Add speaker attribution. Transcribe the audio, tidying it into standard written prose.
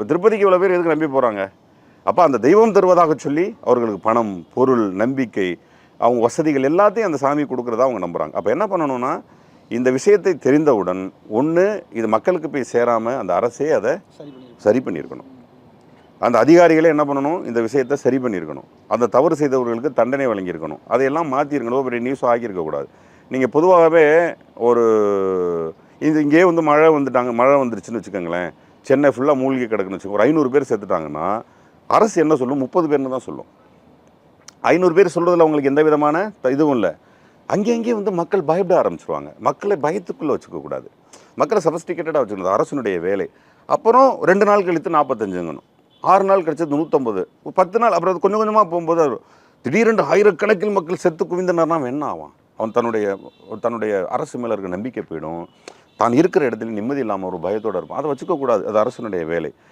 Speaker 1: இப்போ திருப்பதிக்கு இவ்வளோ பேர் எதுக்கு நம்பி போகிறாங்க? அப்போ அந்த தெய்வம் தருவதாக சொல்லி அவர்களுக்கு பணம், பொருள், நம்பிக்கை, அவங்க வசதிகள் எல்லாத்தையும் அந்த சாமி கொடுக்குறதா அவங்க நம்புகிறாங்க. அப்போ என்ன பண்ணணும்னா, இந்த விஷயத்தை தெரிந்தவுடன் ஒன்று இது மக்களுக்கு போய் சேராமல் அந்த அரசே அதை சரி பண்ணியிருக்கணும். அந்த அதிகாரிகளே என்ன பண்ணணும், இந்த விஷயத்தை சரி பண்ணியிருக்கணும். அந்த தவறு செய்தவர்களுக்கு தண்டனை வழங்கியிருக்கணும். அதையெல்லாம் மாற்றிருக்கணும். பெரிய நியூஸ் ஆகியிருக்கக்கூடாது. நீங்கள் பொதுவாகவே ஒரு இங்கேயே வந்து மழை வந்துருச்சுன்னு வச்சுக்கோங்களேன், சென்னை ஃபுல்லாக மூழ்கி கிடக்குன்னு வச்சுக்கோங்க, ஒரு 500 பேர் செத்துட்டாங்கன்னா அரசு என்ன சொல்லும்? 30 பேர்னு தான் சொல்லும். 500 பேர் சொல்கிறதுல அவங்களுக்கு எந்த விதமான இதுவும் இல்லை. அங்கேயே வந்து மக்கள் பயப்பட ஆரம்பிச்சிருவாங்க. மக்களை பயத்துக்குள்ளே வச்சுக்கக்கூடாது. மக்களை சஃபஸ்டிகேட்டடாக வச்சுக்கணும். அரசனுடைய வேலை. அப்புறம் 2 நாள் கழித்து 45ங்கணும், 6 நாள் கழிச்சது 150, 10 நாள், அப்புறம் அது கொஞ்சம் கொஞ்சமாக போகும்போது திடீரென்று ஆயிரக்கணக்கில் மக்கள் செத்து குவிந்தனர்னா அவன் என்ன ஆவான்? அவன் தன்னுடைய அரசு மேலே இருக்க நம்பிக்கை போயிடும். தான் இருக்கிற இடத்துல நிம்மதி இல்லாமல் ஒரு பயத்தோடு இருப்பான். அதை வச்சுக்கக்கூடாது. அது அரசனுடைய வேலை.